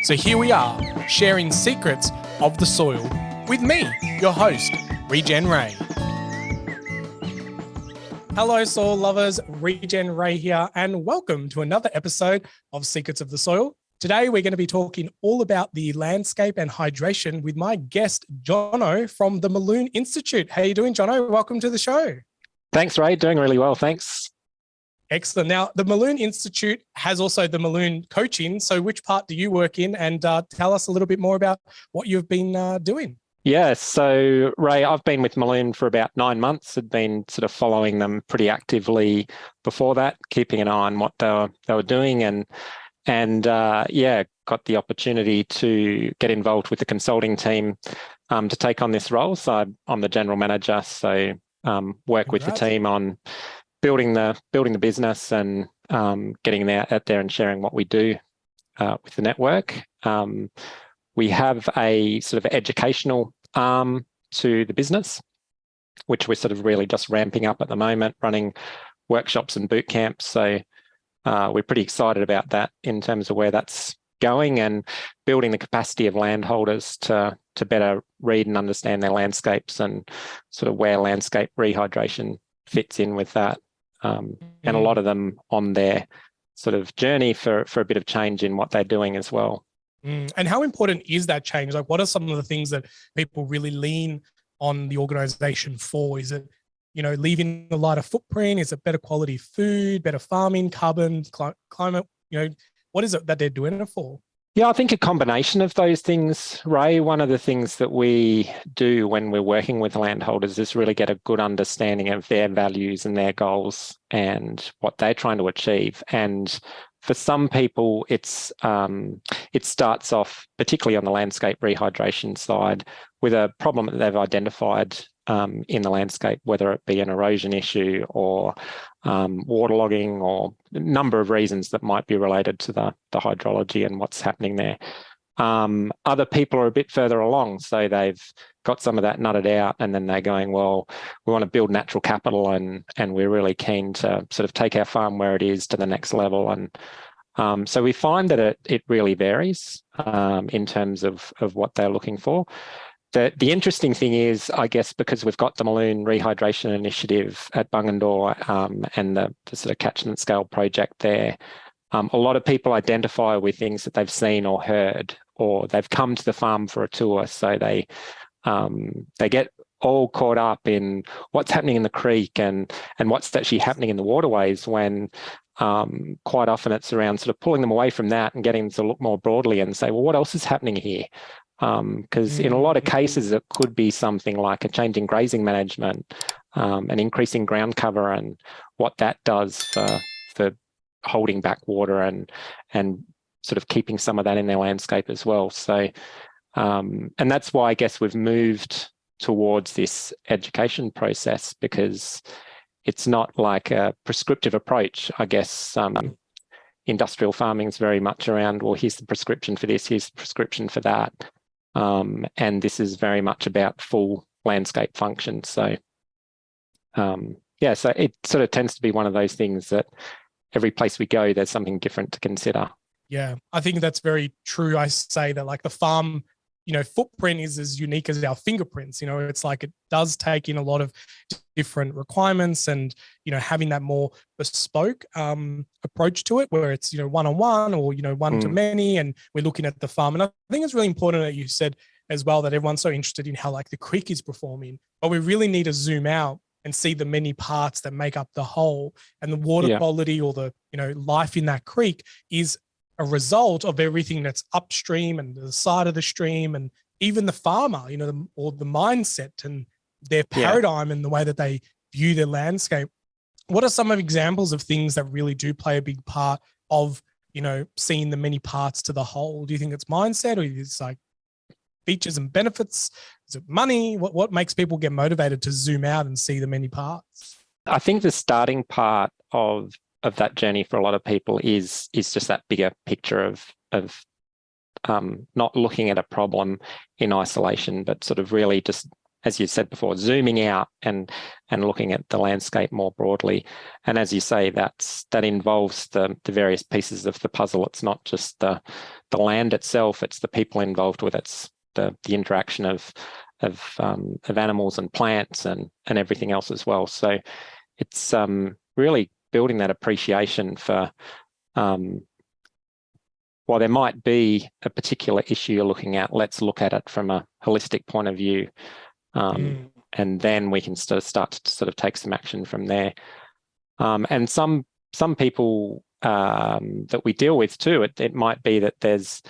So here we are, sharing secrets of the soil with me, your host, Regen Ray. Hello, soil lovers, Regen Ray here, and welcome to another episode of Secrets of the Soil. Today, we're going to be talking all about the landscape and hydration with my guest, Jono from the Malone Institute. How are you doing, Jono? Welcome to the show. Thanks, Ray. Doing really well. Thanks. Excellent. Now, the Malone Institute has also the Malone coaching. So which part do you work in? And tell us a little bit more about what you've been doing. Yeah, so Ray, I've been with Malone for about 9 months. I'd been sort of following them pretty actively before that, keeping an eye on what they were doing, and got the opportunity to get involved with the consulting team to take on this role. So I'm the general manager, so work with the team on building the business and getting out there and sharing what we do with the network. We have a sort of educational arm to the business, which we're sort of really just ramping up at the moment, running workshops and boot camps. So we're pretty excited about that in terms of where that's going and building the capacity of landholders to better read and understand their landscapes and sort of where landscape rehydration fits in with that. And a lot of them on their sort of journey for a bit of change in what they're doing as well. And how important is that change? Like, what are some of the things that people really lean on the organization for? Is it, leaving a lighter footprint? Is it better quality food, better farming, carbon, climate? What is it that they're doing it for? Yeah, I think a combination of those things, Ray. One of the things that we do when we're working with landholders is really get a good understanding of their values and their goals and what they're trying to achieve. And for some people, it starts off, particularly on the landscape rehydration side, with a problem that they've identified in the landscape, whether it be an erosion issue or waterlogging or a number of reasons that might be related to the hydrology and what's happening there. Other people are a bit further along, so they've got some of that nutted out, and then they're going, well, we want to build natural capital and we're really keen to sort of take our farm where it is to the next level. And so we find that it really varies in terms of what they're looking for. The interesting thing is, I guess, because we've got the Malone Rehydration Initiative at Bungendore and the sort of catchment scale project there, a lot of people identify with things that they've seen or heard, or they've come to the farm for a tour. So they get all caught up in what's happening in the creek and what's actually happening in the waterways, when quite often it's around sort of pulling them away from that and getting them to look more broadly and say, well, what else is happening here? Because in a lot of cases, it could be something like a change in grazing management, an increase in ground cover, and what that does for holding back water and sort of keeping some of that in their landscape as well. So, and that's why I guess we've moved towards this education process, because it's not like a prescriptive approach. I guess industrial farming is very much around, well, here's the prescription for this, here's the prescription for that. And this is very much about full landscape function. So, so it sort of tends to be one of those things that every place we go, there's something different to consider. Yeah, I think that's very true. I say that like the farm, footprint is as unique as our fingerprints. It's like it does take in a lot of different requirements and, having that more bespoke approach to it, where it's, one-on-one or, one to many, and we're looking at the farm. And I think it's really important that you said as well that everyone's so interested in how like the creek is performing, but we really need to zoom out and see the many parts that make up the whole, and the water quality or the, life in that creek is a result of everything that's upstream and the side of the stream, and even the farmer, or the mindset and their paradigm and the way that they view their landscape. What are some of examples of things that really do play a big part of, seeing the many parts to the whole? Do you think it's mindset, or is it like features and benefits? Is it money? What makes people get motivated to zoom out and see the many parts? I think the starting part of that journey for a lot of people is just that bigger picture of not looking at a problem in isolation, but sort of really just as you said before, zooming out and looking at the landscape more broadly. And as you say, that involves the various pieces of the puzzle. It's not just the land itself; it's the people involved with it. It's the interaction of animals and plants and everything else as well. So it's really building that appreciation for. While there might be a particular issue you're looking at, let's look at it from a holistic point of view. And then we can start to sort of take some action from there. And some people that we deal with too, it might be that there's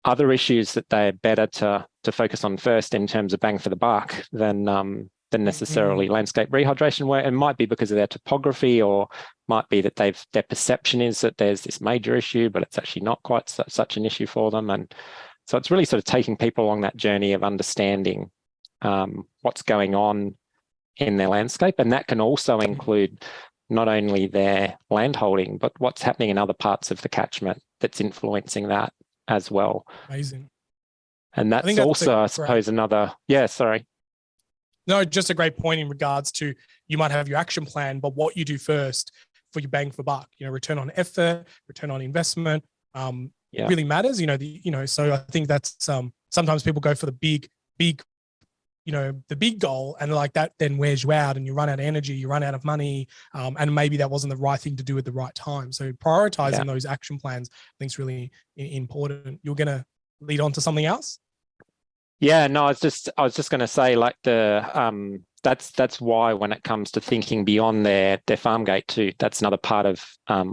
other issues that they're better to focus on first in terms of bang for the buck than necessarily landscape rehydration work. It might be because of their topography, or might be that their perception is that there's this major issue, but it's actually not quite such an issue for them. And so it's really sort of taking people along that journey of understanding what's going on in their landscape. And that can also include not only their land holding, but what's happening in other parts of the catchment that's influencing that as well. Amazing. And that's also, I suppose, another, sorry. No, just a great point in regards to, you might have your action plan, but what you do first for your bang for buck, return on effort, return on investment, it really matters, so I think that's, sometimes people go for the big, the big goal, and like that then wears you out and you run out of energy, you run out of money, and maybe that wasn't the right thing to do at the right time. So prioritizing those action plans, I think, is really important. You're going to lead on to something else? Yeah, no, I was just going to say, like, that's why when it comes to thinking beyond their farm gate too, that's another part of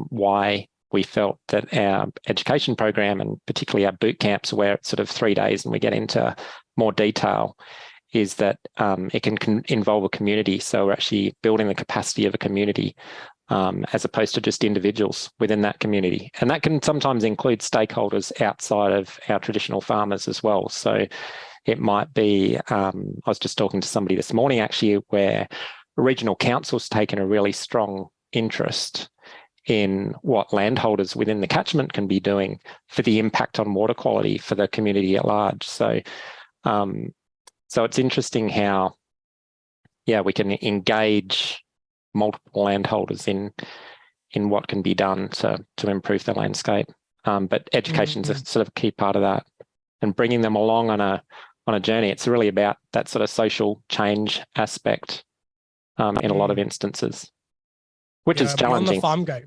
why we felt that our education program, and particularly our boot camps, where it's sort of 3 days and we get into more detail, is that it can involve a community. So we're actually building the capacity of a community as opposed to just individuals within that community. And that can sometimes include stakeholders outside of our traditional farmers as well. So it might be, I was just talking to somebody this morning actually, where a regional council's taken a really strong interest in what landholders within the catchment can be doing for the impact on water quality for the community at large. So it's interesting how, we can engage multiple landholders in what can be done to improve the landscape. But education's a sort of key part of that, and bringing them along on a journey. It's really about that sort of social change aspect in a lot of instances, which is challenging. On the farm gate.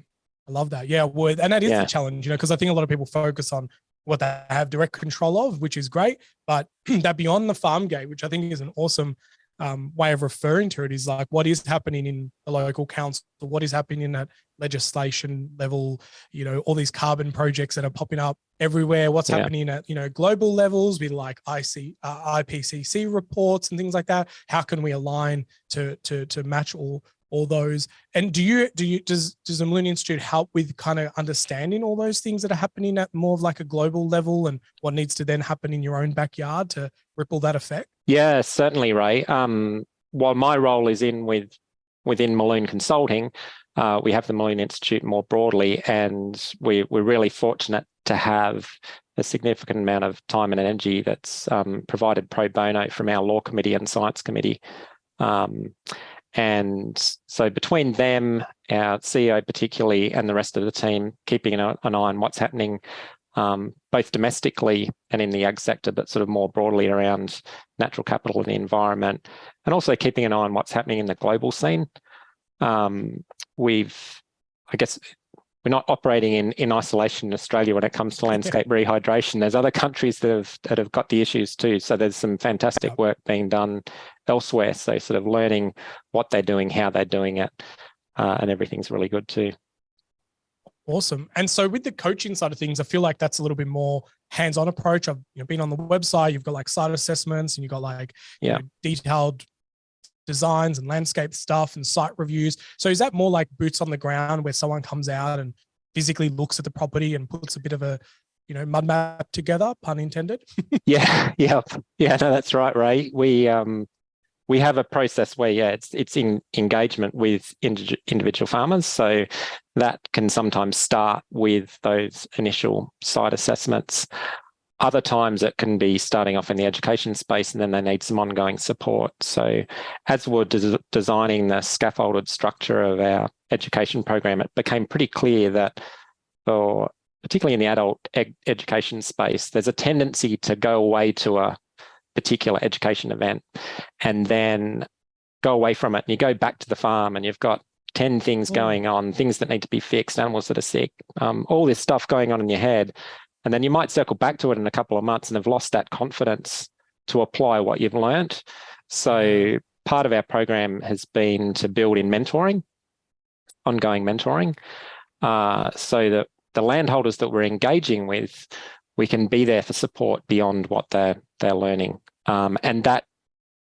I love that. Yeah, and that is the challenge, because I think a lot of people focus on what they have direct control of, which is great, but that beyond the farm gate, which I think is an awesome way of referring to it, is like what is happening in the local council, what is happening at legislation level, all these carbon projects that are popping up everywhere, what's happening at, global levels with like IPCC reports and things like that. How can we align to match all those? And does the Millennium Institute help with kind of understanding all those things that are happening at more of like a global level, and what needs to then happen in your own backyard to ripple that effect? Yeah, certainly, Ray. While my role is within Millennium Consulting, we have the Millennium Institute more broadly, and we're really fortunate to have a significant amount of time and energy that's provided pro bono from our law committee and science committee. And so between them, our CEO particularly, and the rest of the team, keeping an eye on what's happening both domestically and in the ag sector, but sort of more broadly around natural capital and the environment, and also keeping an eye on what's happening in the global scene. We're not operating in isolation in Australia when it comes to landscape rehydration. There's other countries that have got the issues too. So there's some fantastic work being done elsewhere. So sort of learning what they're doing, how they're doing it, and everything's really good too. Awesome. And so with the coaching side of things, I feel like that's a little bit more hands-on approach. I've been on the website, you've got like site assessments, and you've got like detailed designs and landscape stuff and site reviews. So is that more like boots on the ground, where someone comes out and physically looks at the property and puts a bit of a mud map together, pun intended? No, that's right, Ray. We have a process where it's in engagement with individual farmers. So that can sometimes start with those initial site assessments. Other times it can be starting off in the education space and then they need some ongoing support. So as we're designing the scaffolded structure of our education program, it became pretty clear that for particularly in the adult education space, there's a tendency to go away to a particular education event and then go away from it. And you go back to the farm and you've got 10 things going on, things that need to be fixed, animals that are sick, all this stuff going on in your head. And then you might circle back to it in a couple of months and have lost that confidence to apply what you've learned. So part of our program has been to build in mentoring, ongoing mentoring, so that the landholders that we're engaging with, we can be there for support beyond what they're learning. And that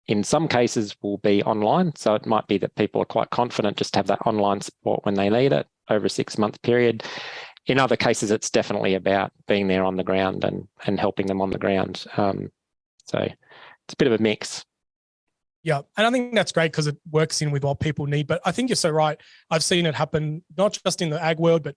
in some cases will be online. So it might be that people are quite confident just to have that online support when they need it over a 6-month period. In other cases, it's definitely about being there on the ground and helping them on the ground. So it's a bit of a mix. Yeah, and I think that's great because it works in with what people need. But I think you're so right. I've seen it happen not just in the ag world, but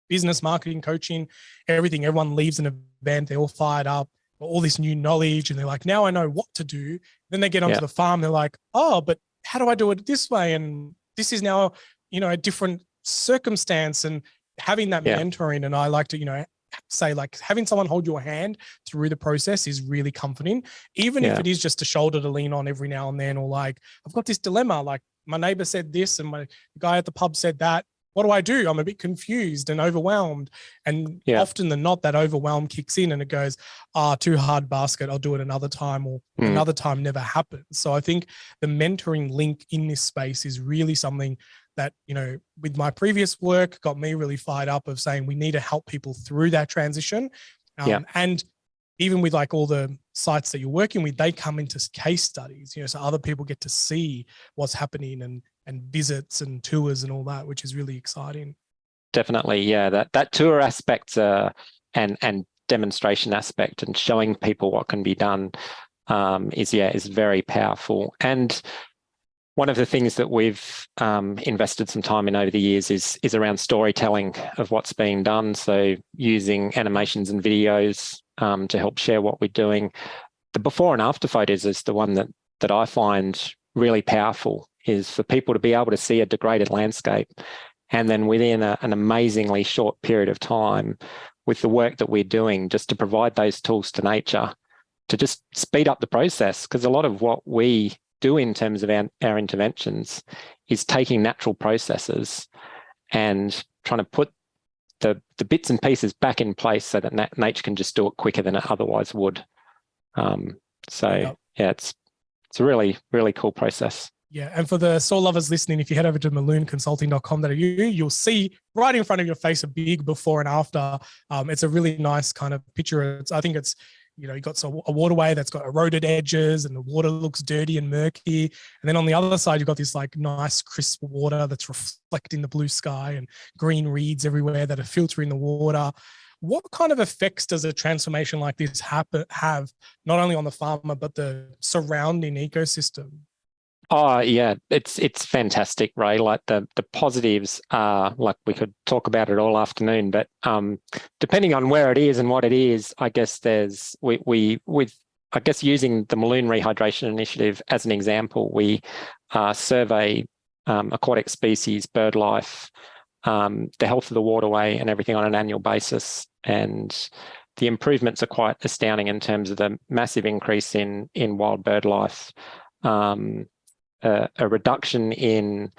business, marketing, coaching, everything. Everyone leaves an event, they're all fired up, all this new knowledge, and they're like, now I know what to do. Then they get onto the farm, they're like, oh, but how do I do it this way? And this is now, a different circumstance. And having that mentoring, and I like to, say like having someone hold your hand through the process is really comforting, even if it is just a shoulder to lean on every now and then, or like, I've got this dilemma, like my neighbor said this and the guy at the pub said that. What do I do? I'm a bit confused and overwhelmed. And often than not, that overwhelm kicks in and it goes, too hard basket. I'll do it another time, or another time never happens. So I think the mentoring link in this space is really something that, with my previous work got me really fired up of saying we need to help people through that transition. And even with like all the sites that you're working with, they come into case studies, so other people get to see what's happening and visits and tours and all that, which is really exciting. Definitely. Yeah. That tour aspect and demonstration aspect and showing people what can be done is very powerful. And one of the things that we've invested some time in over the years is around storytelling of what's being done. So using animations and videos to help share what we're doing. The before and after photos is the one that I find really powerful, is for people to be able to see a degraded landscape and then within an amazingly short period of time with the work that we're doing, just to provide those tools to nature to just speed up the process. Because a lot of what we do in terms of our interventions is taking natural processes and trying to put the bits and pieces back in place so that nature can just do it quicker than it otherwise would. It's a really, really cool process. Yeah. And for the soil lovers listening, if you head over to maroonconsulting.com.au, you'll see right in front of your face a big before and after. It's a really nice kind of picture. I think it's, you've got a waterway that's got eroded edges and the water looks dirty and murky. And then on the other side, you've got this like nice crisp water that's reflecting the blue sky and green reeds everywhere that are filtering the water. What kind of effects does a transformation like this have not only on the farmer, but the surrounding ecosystem? Oh yeah, it's fantastic, Ray. Like the positives are, like, we could talk about it all afternoon, but depending on where it is and what it is, I guess there's I guess using the Balloon Rehydration Initiative as an example, we survey aquatic species, bird life, the health of the waterway and everything on an annual basis. And the improvements are quite astounding in terms of the massive increase in wild bird life, a reduction in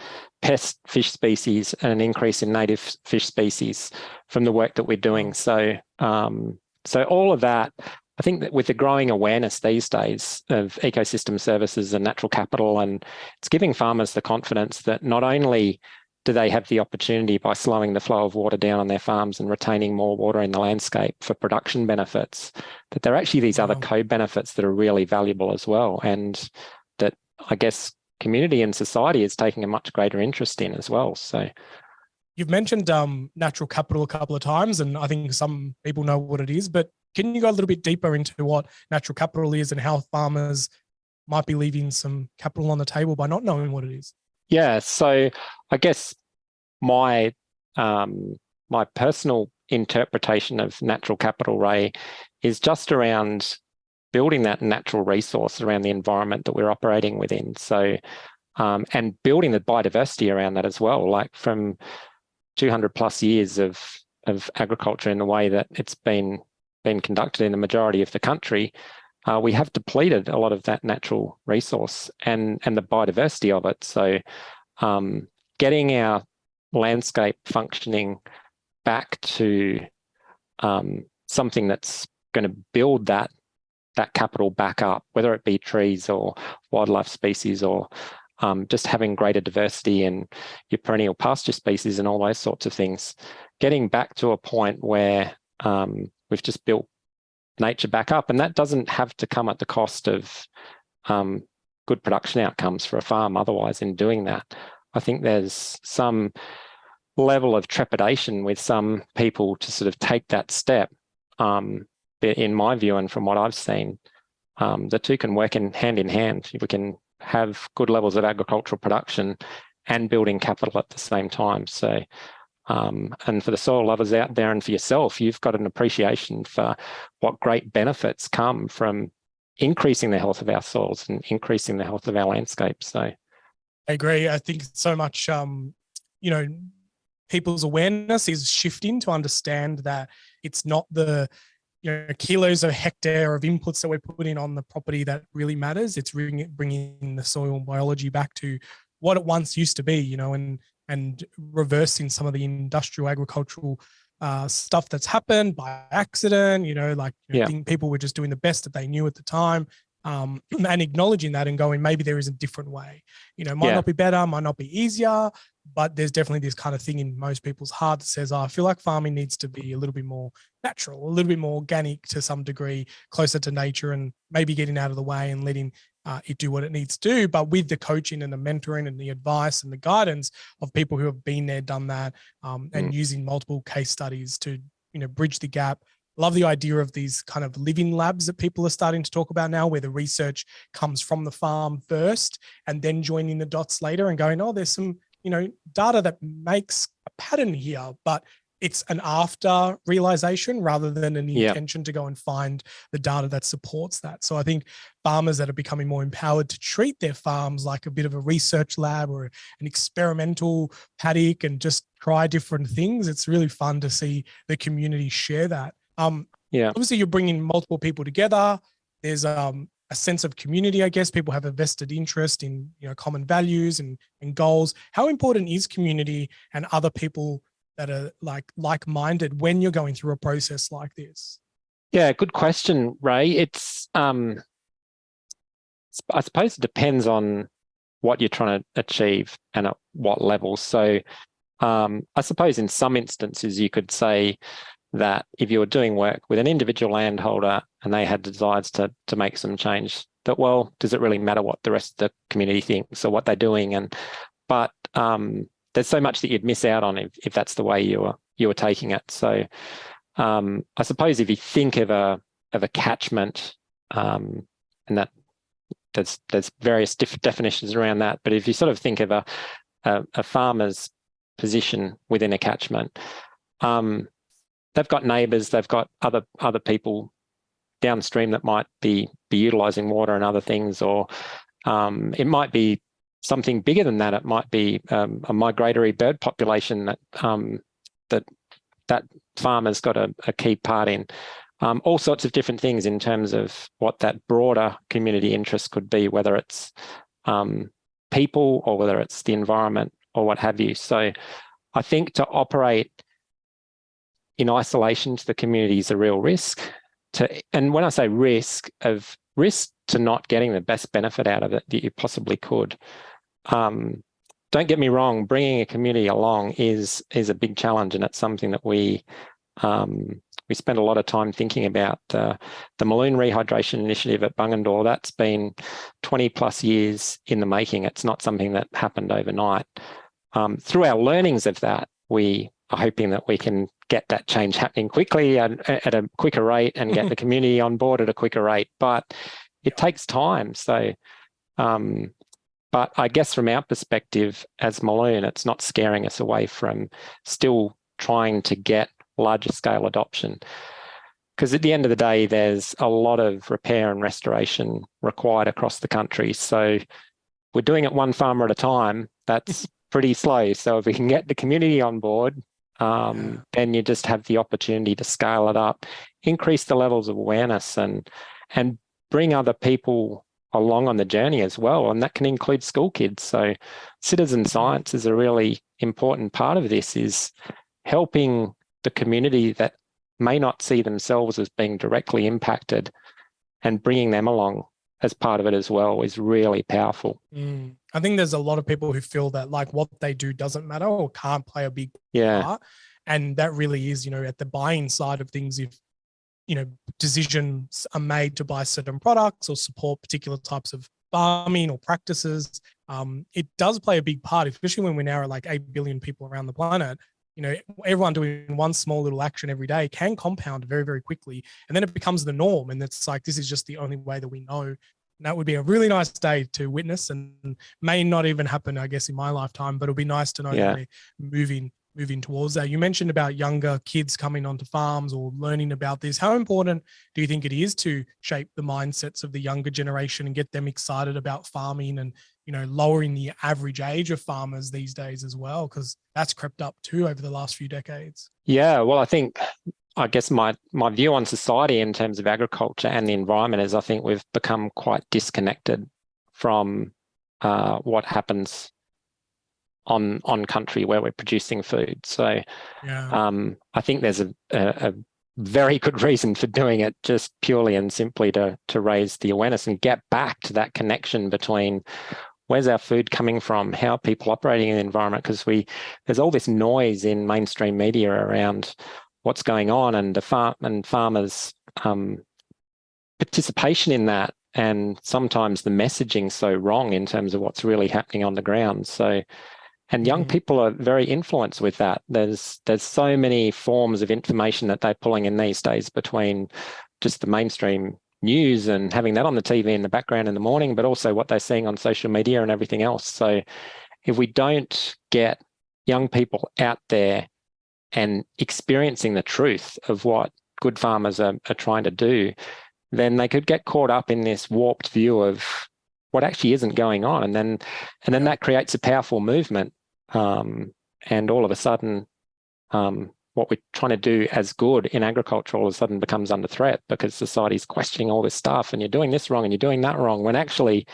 pest fish species and an increase in native fish species from the work that we're doing. So all of that, I think that with the growing awareness these days of ecosystem services and natural capital, and it's giving farmers the confidence that not only do they have the opportunity by slowing the flow of water down on their farms and retaining more water in the landscape for production benefits, that there are actually these other co-benefits that are really valuable as well. And that, I guess, community and society is taking a much greater interest in as well. So you've mentioned natural capital a couple of times, and I think some people know what it is, but can you go a little bit deeper into what natural capital is and how farmers might be leaving some capital on the table by not knowing what it is? Yeah, so I guess my personal interpretation of natural capital, Ray, is just around building that natural resource around the environment that we're operating within. So, and building the biodiversity around that as well, like from 200 plus years of agriculture in the way that it's been conducted in the majority of the country, we have depleted a lot of that natural resource and the biodiversity of it. So getting our landscape functioning back to something that's going to build that capital back up, whether it be trees or wildlife species or just having greater diversity in your perennial pasture species and all those sorts of things, getting back to a point where we've just built nature back up. And that doesn't have to come at the cost of good production outcomes for a farm otherwise in doing that. I think there's some level of trepidation with some people to sort of take that step. In my view, and from what I've seen, the two can work hand in hand. We can have good levels of agricultural production and building capital at the same time. So, and for the soil lovers out there and for yourself, you've got an appreciation for what great benefits come from increasing the health of our soils and increasing the health of our landscape. So, I agree. I think so much, people's awareness is shifting to understand that it's not the kilos a hectare of inputs that we're putting on the property that really matters. It's bringing the soil biology back to what it once used to be, and reversing some of the industrial agricultural stuff that's happened by accident. Think people were just doing the best that they knew at the time, and acknowledging that and going, maybe there is a different way. Might not be better, might not be easier, but there's definitely this kind of thing in most people's heart that says, I feel like farming needs to be a little bit more natural, a little bit more organic to some degree, closer to nature, and maybe getting out of the way and letting it do what it needs to do. But with the coaching and the mentoring and the advice and the guidance of people who have been there, done that, and using multiple case studies to, bridge the gap. Love the idea of these kind of living labs that people are starting to talk about now, where the research comes from the farm first and then joining the dots later and going, oh, there's some, data that makes a pattern here, but it's an after realization rather than an intention to go and find the data that supports that. So I think farmers that are becoming more empowered to treat their farms like a bit of a research lab or an experimental paddock and just try different things. It's really fun to see the community share that. Obviously you're bringing multiple people together. There's a sense of community, I guess. People have a vested interest in, common values and goals. How important is community and other people that are like-minded when you're going through a process like this? Yeah, good question, Ray. It's, I suppose it depends on what you're trying to achieve and at what level. So I suppose in some instances you could say that if you were doing work with an individual landholder and they had desires to make some change, that, well, does it really matter what the rest of the community thinks or what they're doing? But there's so much that you'd miss out on if that's the way you were taking it. So I suppose if you think of a catchment, and that there's various definitions around that, but if you sort of think of a farmer's position within a catchment, they've got neighbours, they've got other people downstream that might be utilising water and other things, or it might be something bigger than that. It might be a migratory bird population that farmers got a key part in. All sorts of different things in terms of what that broader community interest could be, whether it's people or whether it's the environment or what have you. So I think to operate in isolation to the community is a real risk. And when I say risk to not getting the best benefit out of it that you possibly could. Don't get me wrong, bringing a community along is a big challenge, and it's something that we spend a lot of time thinking about. The Maloon Rehydration Initiative at Bungendore, that's been 20 plus years in the making. It's not something that happened overnight. Through our learnings of that, we are hoping that we can get that change happening quickly and at a quicker rate and get the community on board at a quicker rate. But it takes time. So, but I guess from our perspective as Maloon, it's not scaring us away from still trying to get larger scale adoption. Because at the end of the day, there's a lot of repair and restoration required across the country. So we're doing it one farmer at a time. That's pretty slow. So if we can get the community on board, then you just have the opportunity to scale it up, increase the levels of awareness, and bring other people along on the journey as well. And that can include school kids. So citizen science is a really important part of this, is helping the community that may not see themselves as being directly impacted, and bringing them along as part of it as well is really powerful. I think there's a lot of people who feel that like what they do doesn't matter or can't play a big part. And that really is, at the buying side of things, if, decisions are made to buy certain products or support particular types of farming or practices, it does play a big part, especially when we're now at like 8 billion people around the planet. Everyone doing one small little action every day can compound very, very quickly. And then it becomes the norm. And it's like, this is just the only way that we know. And that would be a really nice day to witness, and may not even happen, I guess, in my lifetime, but it'll be nice to know that we're moving towards that. You mentioned about younger kids coming onto farms or learning about this. How important do you think it is to shape the mindsets of the younger generation and get them excited about farming, and lowering the average age of farmers these days as well, because that's crept up too over the last few decades? Yeah, well, I guess my view on society in terms of agriculture and the environment is I think we've become quite disconnected from what happens on country where we're producing food. So I think there's a very good reason for doing it, just purely and simply to raise the awareness and get back to that connection between where's our food coming from, how are people operating in the environment, because there's all this noise in mainstream media around what's going on, and the farmers' participation in that, and sometimes the messaging so wrong in terms of what's really happening on the ground. So, and young people are very influenced with that. There's so many forms of information that they're pulling in these days, between just the mainstream news and having that on the TV in the background in the morning, but also what they're seeing on social media and everything else. So if we don't get young people out there and experiencing the truth of what good farmers are trying to do, then they could get caught up in this warped view of what actually isn't going on. And then that creates a powerful movement. And all of a sudden, what we're trying to do as good in agriculture all of a sudden becomes under threat, because society's questioning all this stuff, and you're doing this wrong and you're doing that wrong, when actually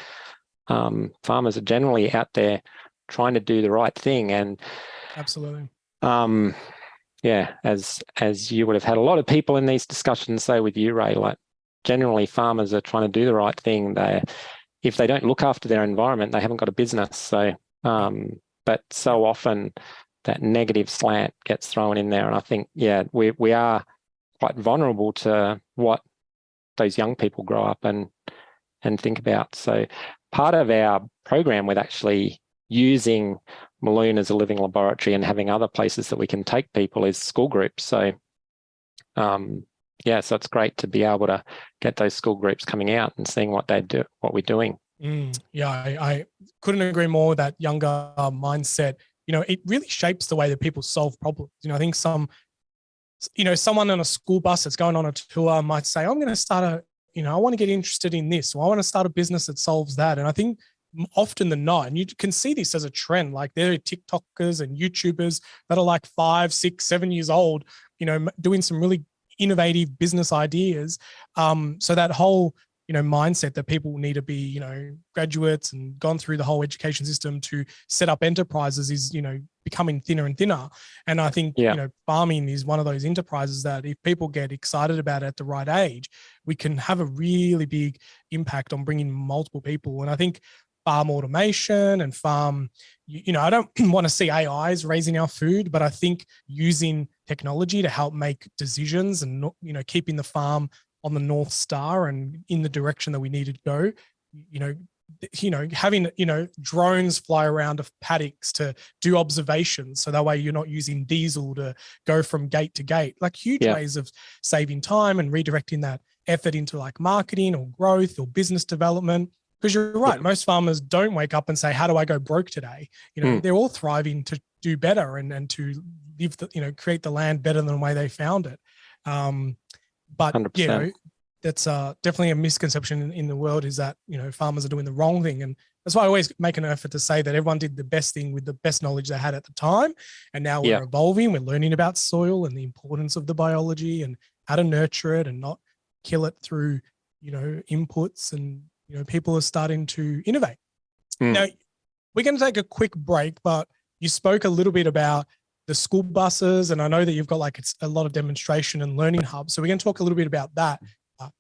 farmers are generally out there trying to do the right thing. And absolutely. As you would have had a lot of people in these discussions say with you, Ray, like generally farmers are trying to do the right thing. If they don't look after their environment, they haven't got a business. So, but so often that negative slant gets thrown in there. And I think, we are quite vulnerable to what those young people grow up and think about. So part of our program with actually using Maloon as a living laboratory and having other places that we can take people is school groups. So, so it's great to be able to get those school groups coming out and seeing what they do, what we're doing. I couldn't agree more with that younger mindset. It really shapes the way that people solve problems. I think someone on a school bus that's going on a tour might say, I'm going to start I want to get interested in this, or I want to start a business that solves that. And I think often than not, and you can see this as a trend, like there are TikTokers and YouTubers that are like 5, 6, 7 years old, doing some really innovative business ideas. So that whole mindset that people need to be, graduates and gone through the whole education system to set up enterprises is, becoming thinner and thinner. And I think, farming is one of those enterprises that if people get excited about it at the right age, we can have a really big impact on bringing multiple people. And I think farm automation and farm, I don't want to see AIs raising our food, but I think using technology to help make decisions and, keeping the farm on the North Star and in the direction that we need to go, having, drones fly around of paddocks to do observations. So that way you're not using diesel to go from gate to gate, like huge ways of saving time and redirecting that effort into like marketing or growth or business development. Because you're right, most farmers don't wake up and say, how do I go broke today? They're all thriving to do better and to live the, create the land better than the way they found it. But 100%. that's definitely a misconception in the world, is that, farmers are doing the wrong thing. And that's why I always make an effort to say that everyone did the best thing with the best knowledge they had at the time. And now we're evolving, we're learning about soil and the importance of the biology and how to nurture it and not kill it through, inputs. And, people are starting to innovate. Now, we're going to take a quick break, but you spoke a little bit about the school buses, and I know that you've got it's a lot of demonstration and learning hubs. So we're going to talk a little bit about that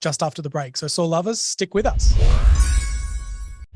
just after the break. So soil lovers, stick with us.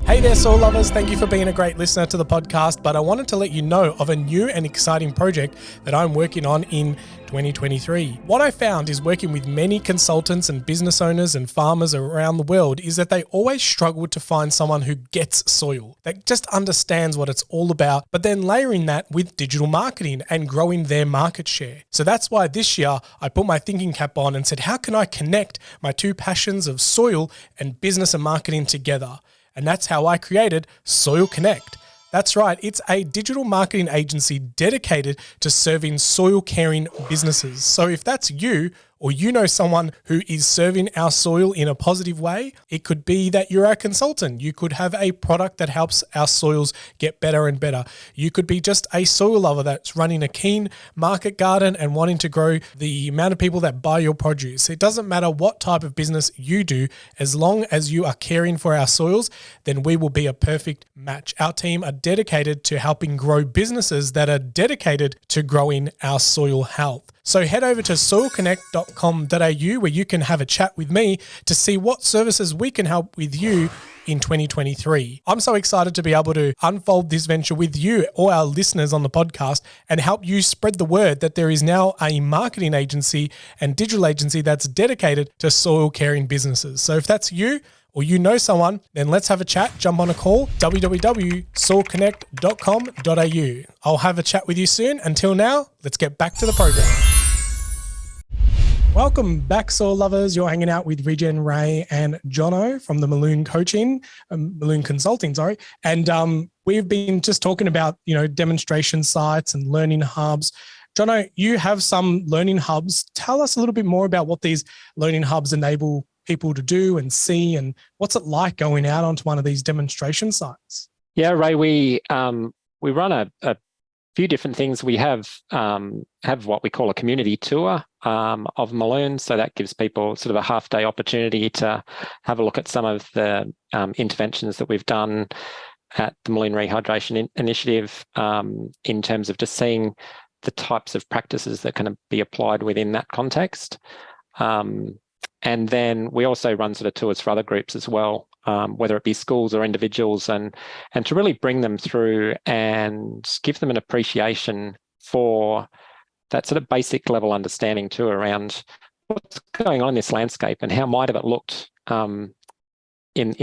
Hey there, soil lovers. Thank you for being a great listener to the podcast, but I wanted to let you know of a new and exciting project that I'm working on in 2023. What I found is working with many consultants and business owners and farmers around the world is that they always struggle to find someone who gets soil, that just understands what it's all about, but then layering that with digital marketing and growing their market share. So that's why this year I put my thinking cap on and said, how can I connect my two passions of soil and business and marketing together? And that's how I created Soil Connect. That's right, it's a digital marketing agency dedicated to serving soil caring businesses. So if that's you, or you know someone who is serving our soil in a positive way, it could be that you're a consultant. You could have a product that helps our soils get better and better. You could be just a soil lover that's running a keen market garden and wanting to grow the amount of people that buy your produce. It doesn't matter what type of business you do, as long as you are caring for our soils, then we will be a perfect match. Our team are dedicated to helping grow businesses that are dedicated to growing our soil health. So head over to soilconnect.com.au where you can have a chat with me to see what services we can help with you in 2023. I'm so excited to be able to unfold this venture with you, all our listeners on the podcast, and help you spread the word that there is now a marketing agency and digital agency that's dedicated to soil caring businesses. So if that's you, or you know someone, then let's have a chat. Jump on a call, www.soilconnect.com.au. I'll have a chat with you soon. Until now, let's get back to the program. Welcome back, soil lovers. You're hanging out with Regen, Ray, and Jono from the Malloon Consulting, sorry. And we've been just talking about, demonstration sites and learning hubs. Jono, you have some learning hubs. Tell us a little bit more about what these learning hubs enable people to do and see, and what's it like going out onto one of these demonstration sites? Yeah, Ray, we run a few different things. We have what we call a community tour of Malloon, so that gives people sort of a half-day opportunity to have a look at some of the interventions that we've done at the Malloon Rehydration Initiative in terms of just seeing the types of practices that can be applied within that context. And then we also run sort of tours for other groups as well, whether it be schools or individuals, and to really bring them through and give them an appreciation for that sort of basic level understanding too around what's going on in this landscape and how might have it looked in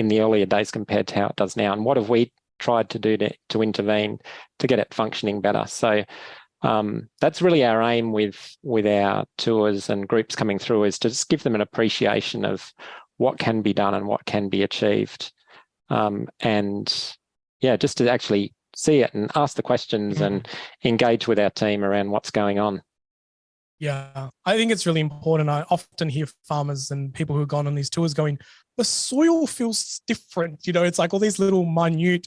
the earlier days compared to how it does now, and what have we tried to do to intervene to get it functioning better. So that's really our aim with our tours and groups coming through, is to just give them an appreciation of what can be done and what can be achieved. And yeah, just to actually see it and ask the questions and engage with our team around what's going on. Yeah, I think it's really important. I often hear farmers and people who have gone on these tours going, the soil feels different. It's like all these little minute,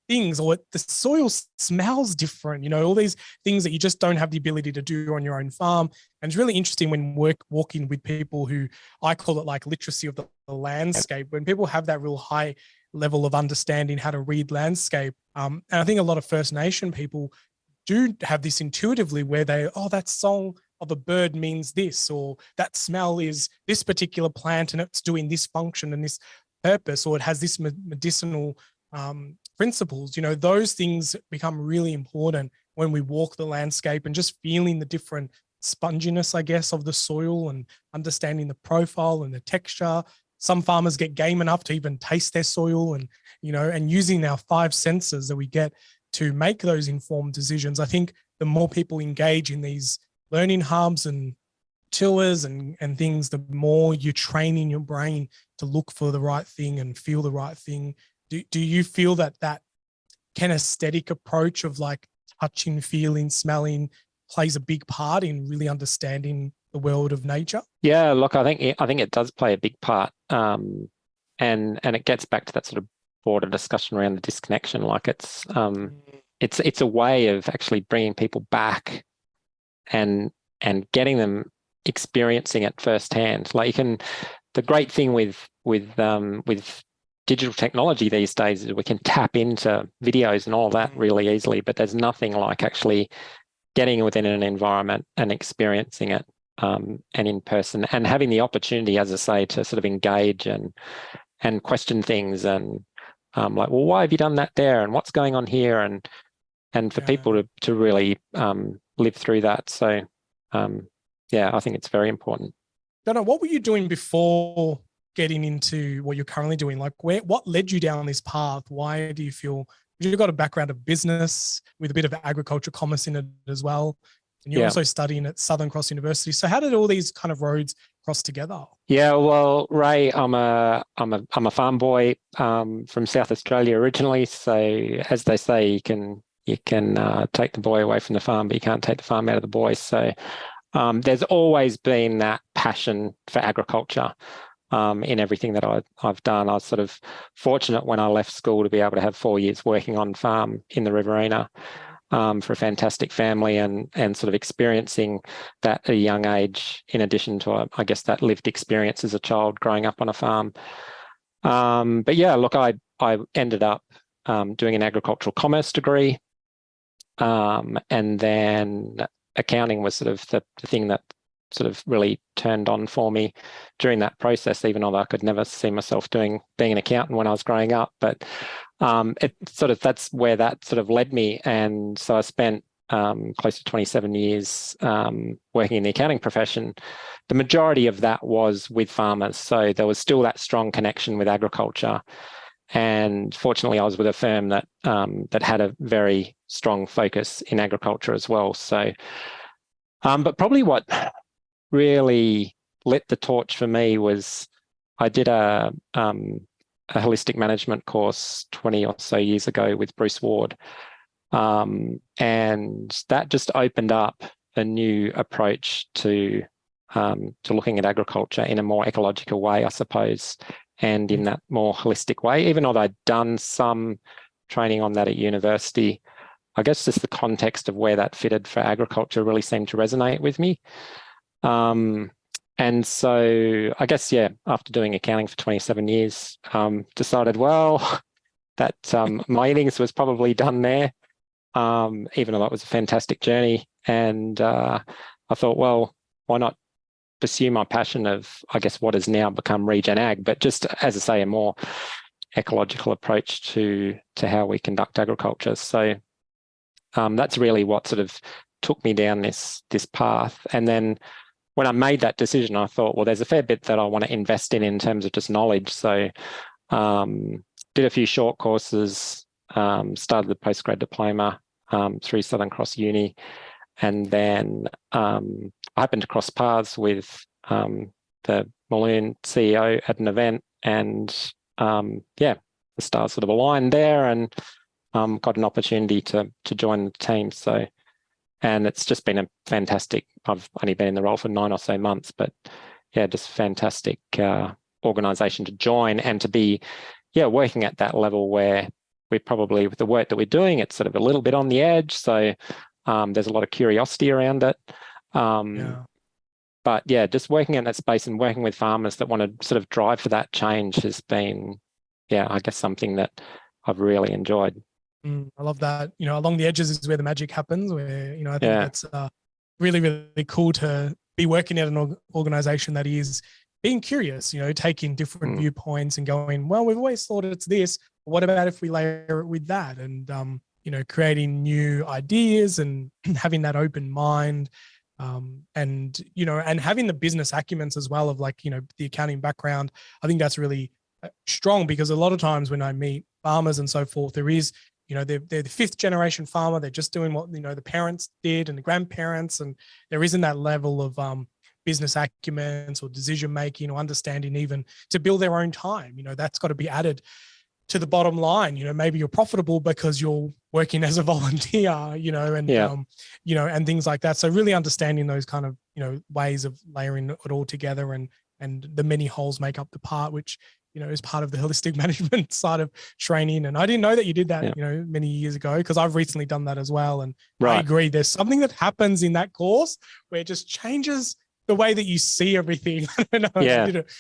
things, or the soil smells different, all these things that you just don't have the ability to do on your own farm. And it's really interesting when walking with people who, I call it like literacy of the landscape, when people have that real high level of understanding how to read landscape. And I think a lot of First Nation people do have this intuitively, where that song of a bird means this, or that smell is this particular plant and it's doing this function and this purpose, or it has this medicinal principles. Those things become really important when we walk the landscape, and just feeling the different sponginess, I guess, of the soil and understanding the profile and the texture. Some farmers get game enough to even taste their soil, and using our 5 senses that we get to make those informed decisions. I think the more people engage in these learning hubs and tours and things, the more you're training your brain to look for the right thing and feel the right thing. Do you feel that kinesthetic approach of like touching, feeling, smelling plays a big part in really understanding the world of nature? Yeah, look, I think it does play a big part, and it gets back to that sort of broader discussion around the disconnection. Like it's a way of actually bringing people back and getting them experiencing it firsthand. Like the great thing with digital technology these days is we can tap into videos and all that really easily, but there's nothing like actually getting within an environment and experiencing it, and in person, and having the opportunity, as I say, to sort of engage and question things, and like, well, why have you done that there, and what's going on here, and for people to really live through that. So yeah, I think it's very important. Jono, what were you doing before getting into what you're currently doing? Like, what led you down this path? Why do you feel you've got a background of business with a bit of agriculture commerce in it as well? And you're also studying at Southern Cross University. So how did all these kind of roads cross together? Yeah, well, Ray, I'm a farm boy from South Australia originally. So as they say, you can take the boy away from the farm, but you can't take the farm out of the boy. So there's always been that passion for agriculture in everything that I've done. I was sort of fortunate when I left school to be able to have 4 years working on farm in the Riverina for a fantastic family, and sort of experiencing that at a young age, in addition to, I guess, that lived experience as a child growing up on a farm. But yeah, look, I ended up doing an agricultural commerce degree, and then accounting was sort of the thing that sort of really turned on for me during that process, even though I could never see myself being an accountant when I was growing up. But that's where that sort of led me. And so I spent close to 27 years working in the accounting profession. The majority of that was with farmers. So there was still that strong connection with agriculture. And fortunately, I was with a firm that had a very strong focus in agriculture as well. So, but probably what really lit the torch for me was I did a holistic management course 20 or so years ago with Bruce Ward, and that just opened up a new approach to looking at agriculture in a more ecological way, I suppose, and in that more holistic way. Even though I'd done some training on that at university, I guess just the context of where that fitted for agriculture really seemed to resonate with me. And so I guess, yeah, after doing accounting for 27 years, decided, well, that my innings was probably done there, even though that was a fantastic journey. And I thought, well, why not pursue my passion of, I guess, what has now become Regen Ag, but just, as I say, a more ecological approach to how we conduct agriculture. So that's really what sort of took me down this path. And then when I made that decision, I thought, well, there's a fair bit that I want to invest in terms of just knowledge. So did a few short courses, started the postgrad diploma through Southern Cross Uni, and then I happened to cross paths with the Mulloon CEO at an event, and the stars sort of aligned there, and got an opportunity to join the team. So, and it's just been a fantastic, I've only been in the role for 9 or so months, but yeah, just fantastic organisation to join, and to be, working at that level where we're probably, with the work that we're doing, it's sort of a little bit on the edge. So there's a lot of curiosity around it. But yeah, just working in that space and working with farmers that want to sort of drive for that change has been, I guess, something that I've really enjoyed. I love that. Along the edges is where the magic happens, where, I think that's really, really cool to be working at an organization that is being curious, taking different viewpoints and going, well, we've always thought it's this. What about if we layer it with that? And, creating new ideas and having that open mind, and having the business acumens as well of the accounting background. I think that's really strong, because a lot of times when I meet farmers and so forth, there is, they're the 5th generation farmer. They're just doing what, the parents did and the grandparents, and there isn't that level of business acumen or decision making or understanding even to build their own time. That's got to be added to the bottom line. Maybe you're profitable because you're working as a volunteer, and and things like that. So really understanding those kind of ways of layering it all together, and the many wholes make up the part, which is part of the holistic management side of training. And I didn't know that you did that many years ago, because I've recently done that as well. And I agree, there's something that happens in that course where it just changes the way that you see everything. I don't know. I did it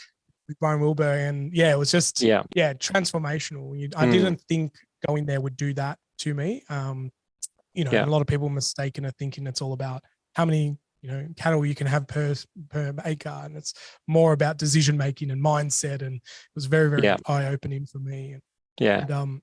with Brian Wilbur, and it was just transformational. I didn't think going there would do that to me. And a lot of people mistaken are thinking it's all about how many cattle you can have per acre, and it's more about decision making and mindset. And it was very, very eye opening for me. And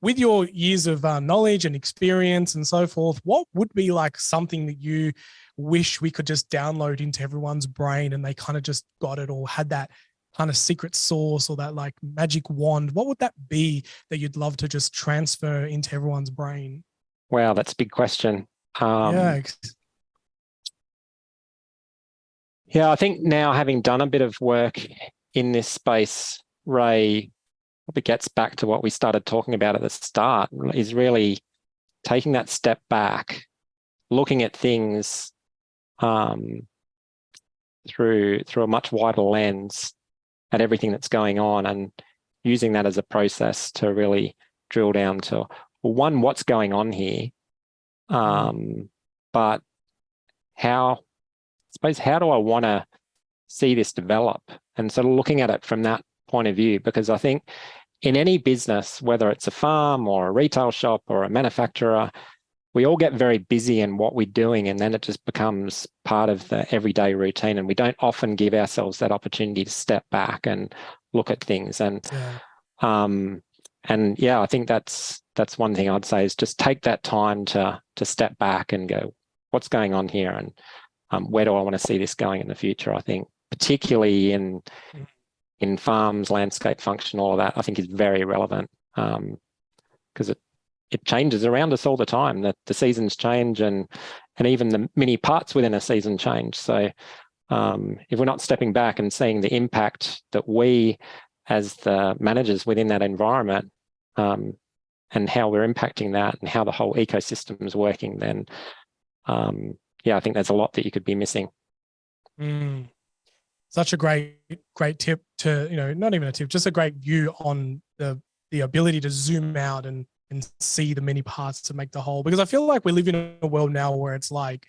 with your years of knowledge and experience and so forth, what would be like something that you wish we could just download into everyone's brain and they kind of just got it, or had that kind of secret sauce or that like magic wand? What would that be that you'd love to just transfer into everyone's brain? Wow, that's a big question. Yeah, I think now, having done a bit of work in this space, Ray, probably gets back to what we started talking about at the start, is really taking that step back, looking at things through a much wider lens at everything that's going on, and using that as a process to really drill down to, well, one, what's going on here, but how do I want to see this develop? And sort of looking at it from that point of view, because I think in any business, whether it's a farm or a retail shop or a manufacturer, we all get very busy in what we're doing, and then it just becomes part of the everyday routine, and we don't often give ourselves that opportunity to step back and look at things. And I think that's one thing I'd say, is just take that time to step back and go, what's going on here, and where do I want to see this going in the future? I think particularly in farms, landscape function, all of that, I think is very relevant, because it changes around us all the time. That the seasons change, and even the many parts within a season change. So if we're not stepping back and seeing the impact that we, as the managers within that environment, and how we're impacting that, and how the whole ecosystem is working, then I think there's a lot that you could be missing. Such a great tip to, not even a tip, just a great view on the ability to zoom out and see the many parts to make the whole. Because I feel like we live in a world now where it's like,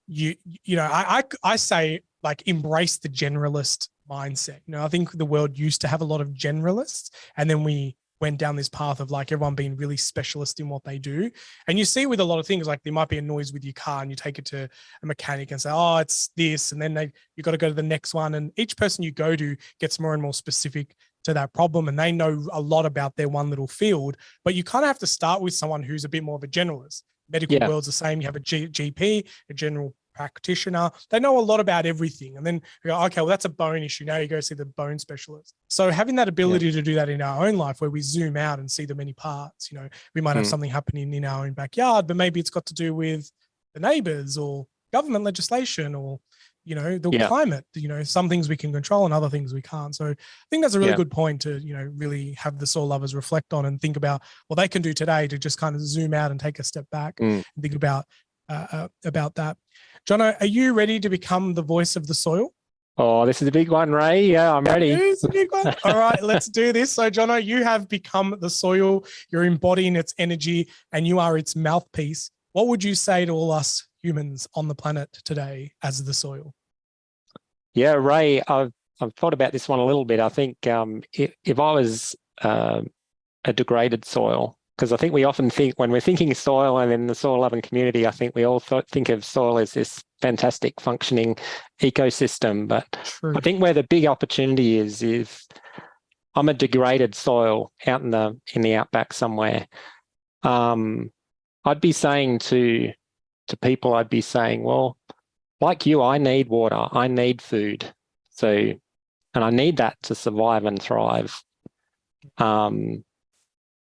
I say, like, embrace the generalist mindset. I think the world used to have a lot of generalists, and then we went down this path of like everyone being really specialist in what they do. And you see with a lot of things, like there might be a noise with your car and you take it to a mechanic and say, oh, it's this. And then you got to go to the next one. And each person you go to gets more and more specific to that problem, and they know a lot about their one little field. But you kind of have to start with someone who's a bit more of a generalist. Medical world's the same. You have a GP, a general practitioner. They know a lot about everything. And then you go, okay, well, that's a bone issue. Now you go see the bone specialist. So having that ability to do that in our own life, where we zoom out and see the many parts, we might have something happening in our own backyard, but maybe it's got to do with the neighbors or government legislation or, the climate. Some things we can control and other things we can't. So I think that's a really good point to, really have the soil lovers reflect on and think about what they can do today to just kind of zoom out and take a step back and think about that. Jono, are you ready to become the voice of the soil? Oh, this is a big one, Ray. Yeah, I'm ready. It is a big one. All right, let's do this. So, Jono, you have become the soil. You're embodying its energy, and you are its mouthpiece. What would you say to all us humans on the planet today as the soil? Yeah, Ray, I've thought about this one a little bit. I think if I was a degraded soil, because I think we often think, when we're thinking soil and in the soil loving community, I think we all think of soil as this fantastic functioning ecosystem. But I think where the big opportunity is I'm a degraded soil out in the outback somewhere. I'd be saying to people, well, like you, I need water, I need food. And I need that to survive and thrive.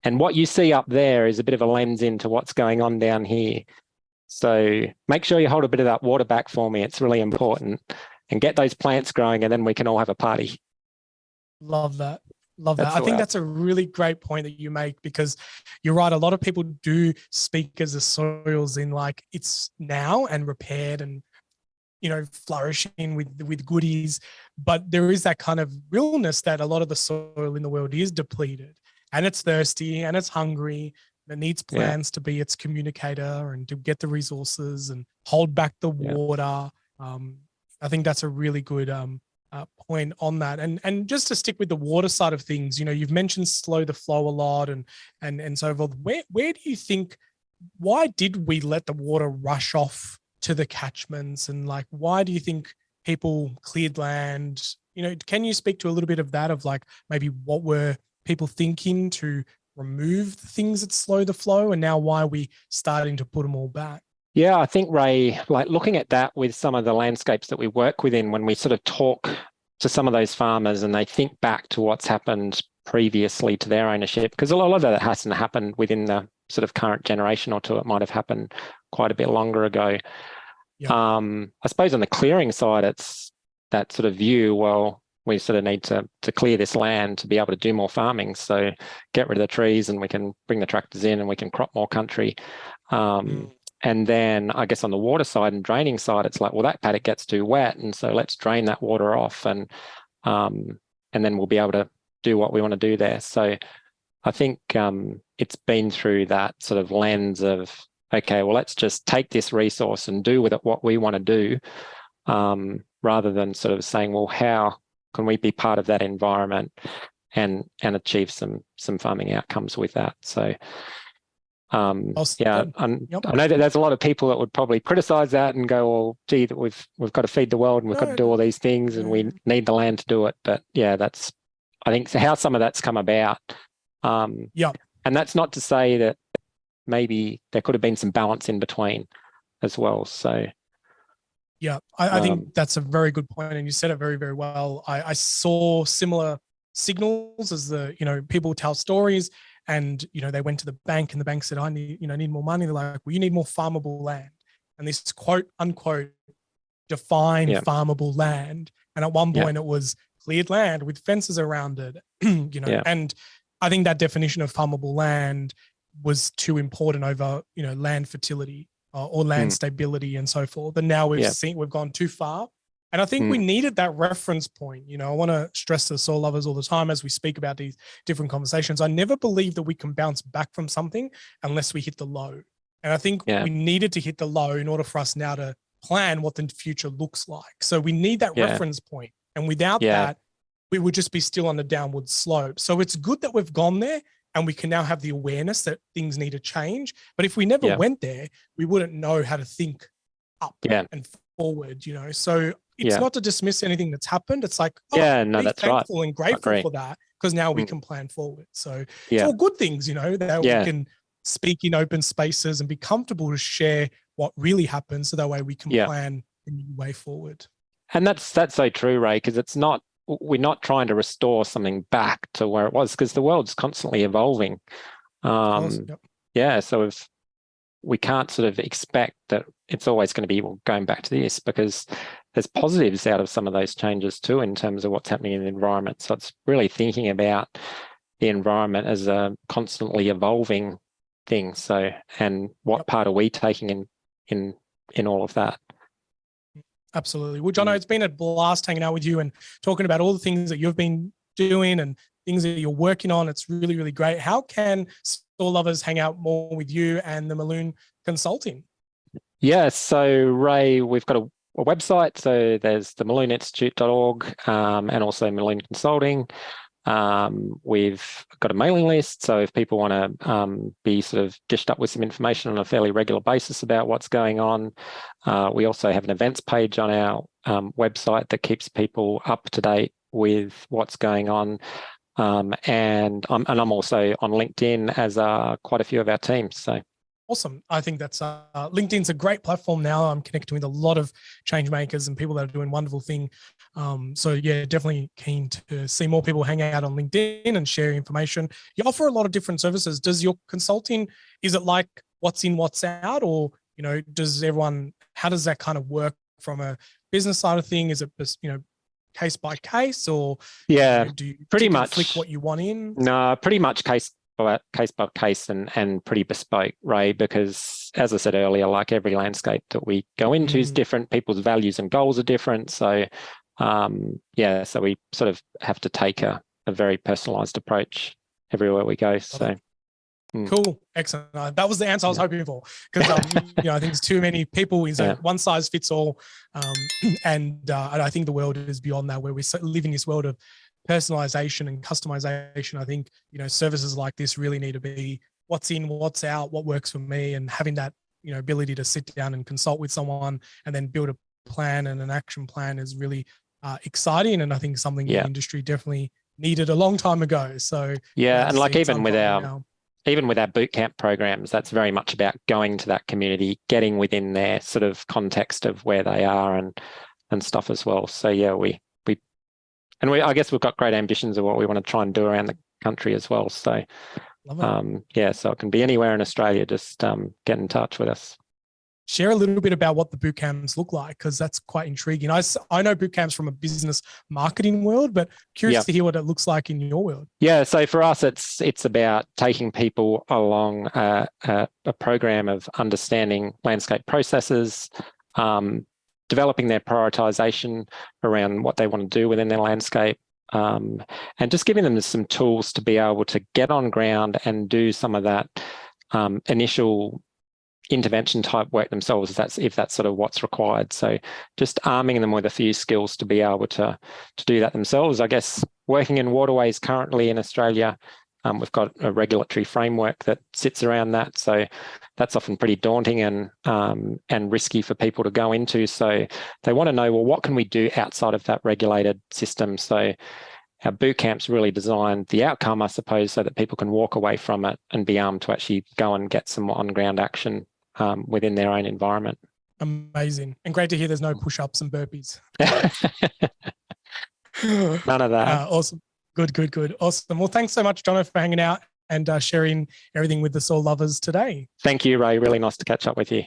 And what you see up there is a bit of a lens into what's going on down here. So make sure you hold a bit of that water back for me. It's really important. And get those plants growing, and then we can all have a party. Love that. Love that. That's I the think way that's a really great point that you make, because you're right. A lot of people do speak as the soils in like it's now and repaired and, flourishing with goodies. But there is that kind of realness that a lot of the soil in the world is depleted, and it's thirsty and it's hungry. And it needs yeah, plans to be its communicator and to get the resources and hold back the yeah, water. I think that's a really good point on that. And just to stick with the water side of things, you've mentioned slow the flow a lot and so forth. Where do you think, why did we let the water rush off to the catchments, and like why do you think people cleared land? Can you speak to a little bit of that, of like maybe what were people thinking to remove the things that slow the flow, and now why are we starting to put them all back? yeah. I think, Ray, like looking at that with some of the landscapes that we work within, when we sort of talk to some of those farmers and they think back to what's happened previously to their ownership, because a lot of that hasn't happened within the sort of current generation or two. It might have happened quite a bit longer ago. Yep. I suppose on the clearing side, it's that sort of view, well, we sort of need to clear this land to be able to do more farming. So get rid of the trees and we can bring the tractors in and we can crop more country. And then I guess on the water side and draining side, it's like, well, that paddock gets too wet, and so let's drain that water off, and then we'll be able to do what we want to do there. So I think it's been through that sort of lens of, okay, well, let's just take this resource and do with it what we want to do, rather than sort of saying, well, how can we be part of that environment and achieve some farming outcomes with that? So yeah, I know that there's a lot of people that would probably criticize that and go, well, gee, that we've got to feed the world and we've got to do all these things and we need the land to do it. But yeah, that's, I think, how some of that's come about. And that's not to say that maybe there could have been some balance in between as well. So yeah, I think that's a very good point, and you said it very, very well. I saw similar signals as people tell stories, and they went to the bank, and the bank said, I need more money. They're like, well, you need more farmable land, and this quote unquote define farmable land. And at one point it was cleared land with fences around it, and I think that definition of farmable land was too important over, land fertility or land stability and so forth. And now we've gone too far. And I think we needed that reference point. I want to stress to soil lovers all the time as we speak about these different conversations. I never believe that we can bounce back from something unless we hit the low. And I think we needed to hit the low in order for us now to plan what the future looks like. So we need that reference point. And without that, we would just be still on the downward slope. So it's good that we've gone there and we can now have the awareness that things need to change. But if we never went there, we wouldn't know how to think up and forward, So it's not to dismiss anything that's happened. It's like, be that's thankful and grateful for that, because now we can plan forward. So it's all good things, that we can speak in open spaces and be comfortable to share what really happens, so that way we can plan a new way forward. And that's so true, Ray, because we're not trying to restore something back to where it was, because the world's constantly evolving. So if we can't sort of expect that it's always going to be going back to this, because there's positives out of some of those changes too in terms of what's happening in the environment. So it's really thinking about the environment as a constantly evolving thing. So, and what part are we taking in all of that? Absolutely. Well, Jono, it's been a blast hanging out with you and talking about all the things that you've been doing and things that you're working on. It's really, really great. How can soil lovers hang out more with you and the Malloon Consulting? Yeah, so Ray, we've got a website. So there's the mallooninstitute.org and also Malloon Consulting. We've got a mailing list. So if people want to be sort of dished up with some information on a fairly regular basis about what's going on, we also have an events page on our website that keeps people up to date with what's going on. And I'm also on LinkedIn, as quite a few of our teams. So awesome. I think that's LinkedIn's a great platform now. I'm connecting with a lot of change makers and people that are doing wonderful things. So yeah, definitely keen to see more people hang out on LinkedIn and share information. You offer a lot of different services. Does your consulting, is it like what's in, what's out, or, how does that kind of work from a business side of thing? Is it, case by case, or Yeah, do you pretty tick and much. flick what you want in? No, pretty much case by case and pretty bespoke, Ray, because as I said earlier, like every landscape that we go into is different. People's values and goals are different. So so we sort of have to take a very personalized approach everywhere we go. So cool, excellent. That was the answer I was hoping for, because I think there's too many people. One size fits all, and I think the world is beyond that, where we live in this world of personalization and customization. I think services like this really need to be what's in, what's out, what works for me, and having that ability to sit down and consult with someone and then build a plan and an action plan is really exciting, and I think something the industry definitely needed a long time ago. So and like even with our boot camp programs, that's very much about going to that community, getting within their sort of context of where they are and stuff as well. So I guess we've got great ambitions of what we want to try and do around the country as well. So so it can be anywhere in Australia. Just get in touch with us. Share a little bit about what the boot camps look like, because that's quite intriguing. I know boot camps from a business marketing world, but curious to hear what it looks like in your world. Yeah, so for us, it's about taking people along a program of understanding landscape processes, developing their prioritization around what they want to do within their landscape, and just giving them some tools to be able to get on ground and do some of that initial intervention type work themselves, if that's sort of what's required. So just arming them with a few skills to be able to do that themselves. I guess working in waterways currently in Australia, we've got a regulatory framework that sits around that. So that's often pretty daunting and risky for people to go into. So they want to know, well, what can we do outside of that regulated system? So our boot camp's really designed the outcome, I suppose, so that people can walk away from it and be armed to actually go and get some on-ground action within their own environment. Amazing. And great to hear there's no push-ups and burpees. None of that. Awesome. Good. Awesome. Well, thanks so much, Jono, for hanging out and sharing everything with the soil lovers today. Thank you, Ray. Really nice to catch up with you.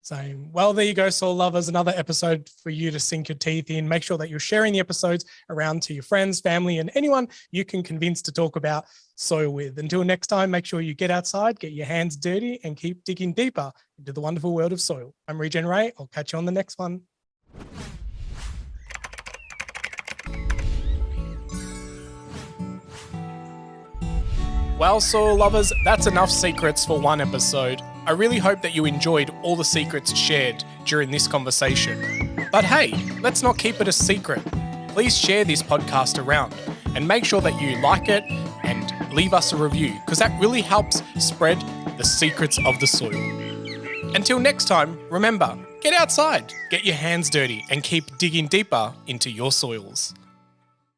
Same. Well, there you go, soil lovers. Another episode for you to sink your teeth in. Make sure that you're sharing the episodes around to your friends, family, and anyone you can convince to talk about soil with. Until next time, make sure you get outside, get your hands dirty, and keep digging deeper into the wonderful world of soil. I'm Regenerate. I'll catch you on the next one. Well, soil lovers, that's enough secrets for one episode. I really hope that you enjoyed all the secrets shared during this conversation. But hey, let's not keep it a secret. Please share this podcast around and make sure that you like it and leave us a review, because that really helps spread the secrets of the soil. Until next time, remember, get outside, get your hands dirty, and keep digging deeper into your soils.